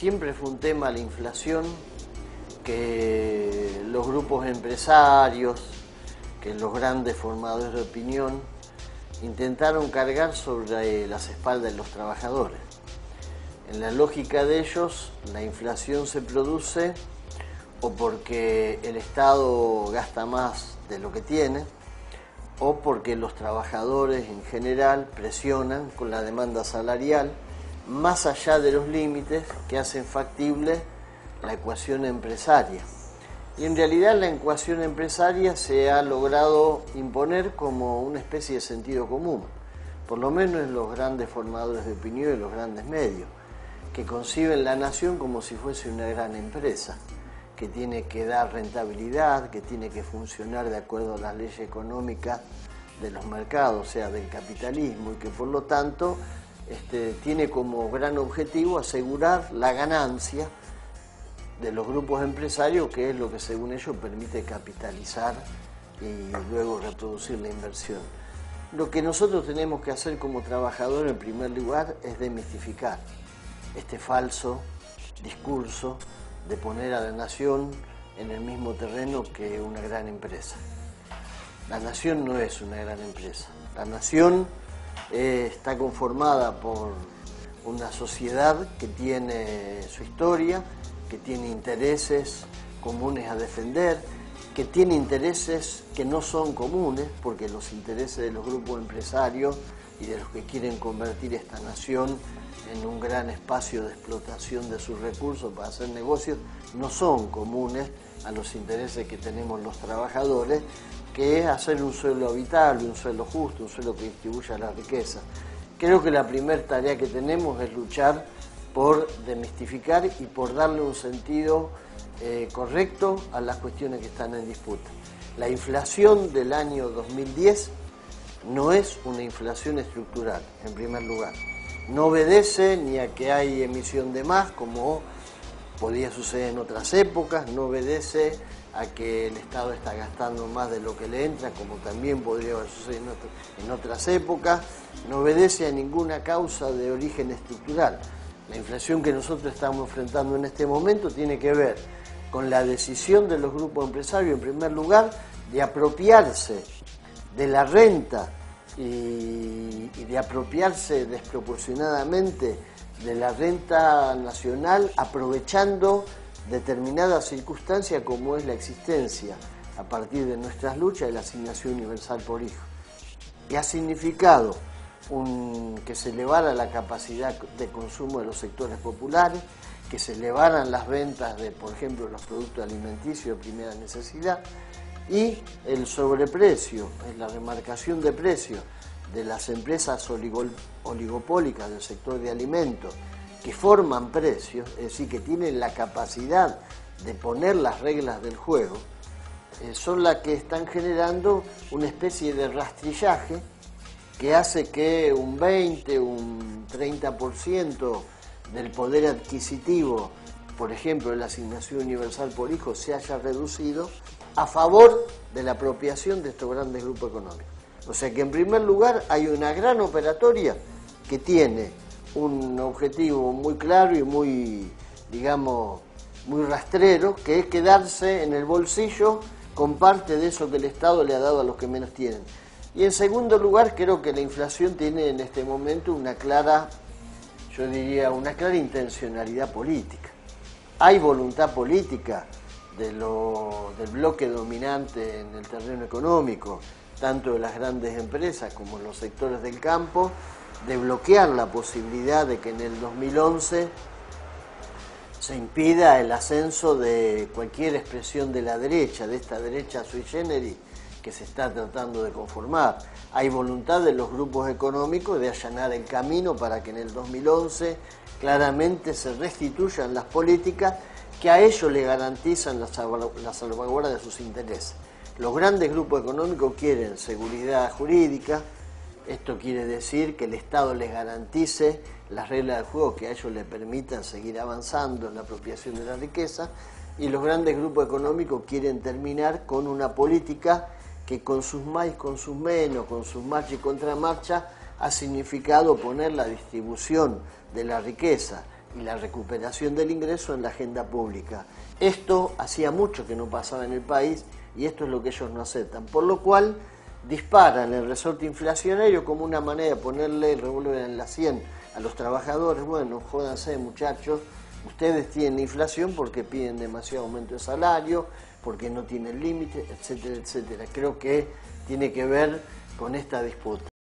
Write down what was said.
Siempre fue un tema la inflación que los grupos empresarios, que los grandes formadores de opinión intentaron cargar sobre las espaldas de los trabajadores. En la lógica de ellos, la inflación se produce o porque el Estado gasta más de lo que tiene, o porque los trabajadores en general presionan con la demanda salarial más allá de los límites que hacen factible la ecuación empresaria. Y en realidad la ecuación empresaria se ha logrado imponer como una especie de sentido común, por lo menos en los grandes formadores de opinión y los grandes medios, que conciben la nación como si fuese una gran empresa, que tiene que dar rentabilidad, que tiene que funcionar de acuerdo a las leyes económicas de los mercados, o sea, del capitalismo, y que por lo tanto tiene como gran objetivo asegurar la ganancia de los grupos empresarios, que es lo que según ellos permite capitalizar y luego reproducir la inversión. Lo que nosotros tenemos que hacer como trabajadores en primer lugar es demistificar este falso discurso de poner a la nación en el mismo terreno que una gran empresa. La nación no es una gran empresa. La nación está conformada por una sociedad que tiene su historia, que tiene intereses comunes a defender, que tiene intereses que no son comunes, porque los intereses de los grupos empresarios y de los que quieren convertir esta nación en un gran espacio de explotación de sus recursos para hacer negocios, no son comunes a los intereses que tenemos los trabajadores, que es hacer un suelo habitable, un suelo justo, un suelo que distribuya la riqueza. Creo que la primera tarea que tenemos es luchar por demistificar y por darle un sentido correcto a las cuestiones que están en disputa. La inflación del año 2010 no es una inflación estructural, en primer lugar. No obedece ni a que hay emisión de más, como podía suceder en otras épocas, no obedece a que el Estado está gastando más de lo que le entra, como también podría haber sucedido en otras épocas, no obedece a ninguna causa de origen estructural. La inflación que nosotros estamos enfrentando en este momento tiene que ver con la decisión de los grupos empresarios, en primer lugar, de apropiarse de la renta y de apropiarse desproporcionadamente de la renta nacional, aprovechando determinadas circunstancias como es la existencia, a partir de nuestras luchas, de la asignación universal por hijo. Y ha significado que se elevara la capacidad de consumo de los sectores populares, que se elevaran las ventas de, por ejemplo, los productos alimenticios de primera necesidad, y el sobreprecio, la remarcación de precios de las empresas oligopólicas del sector de alimentos, que forman precios, es decir, que tienen la capacidad de poner las reglas del juego, son las que están generando una especie de rastrillaje que hace que un 20, un 30% del poder adquisitivo, por ejemplo, de la asignación universal por hijo, se haya reducido a favor de la apropiación de estos grandes grupos económicos. O sea que en primer lugar hay una gran operatoria que tiene un objetivo muy claro y muy, digamos, muy rastrero, que es quedarse en el bolsillo con parte de eso que el Estado le ha dado a los que menos tienen. Y en segundo lugar, creo que la inflación tiene en este momento una clara, yo diría, una clara intencionalidad política. Hay voluntad política del bloque dominante en el terreno económico, tanto de las grandes empresas como en los sectores del campo, de bloquear la posibilidad de que en el 2011 se impida el ascenso de cualquier expresión de la derecha, de esta derecha sui generis que se está tratando de conformar. Hay voluntad de los grupos económicos de allanar el camino para que en el 2011 claramente se restituyan las políticas que a ellos le garantizan la salvaguarda de sus intereses. Los grandes grupos económicos quieren seguridad jurídica, esto quiere decir que el Estado les garantice las reglas del juego que a ellos les permitan seguir avanzando en la apropiación de la riqueza, y los grandes grupos económicos quieren terminar con una política que con sus más y con sus menos, con sus marchas y contramarchas, ha significado poner la distribución de la riqueza y la recuperación del ingreso en la agenda pública. Esto hacía mucho que no pasaba en el país y esto es lo que ellos no aceptan, por lo cual disparan el resorte inflacionario como una manera de ponerle el revólver en la sien a los trabajadores. Bueno, jódanse muchachos, ustedes tienen inflación porque piden demasiado aumento de salario, porque no tienen límite, etcétera, etcétera. Creo que tiene que ver con esta disputa.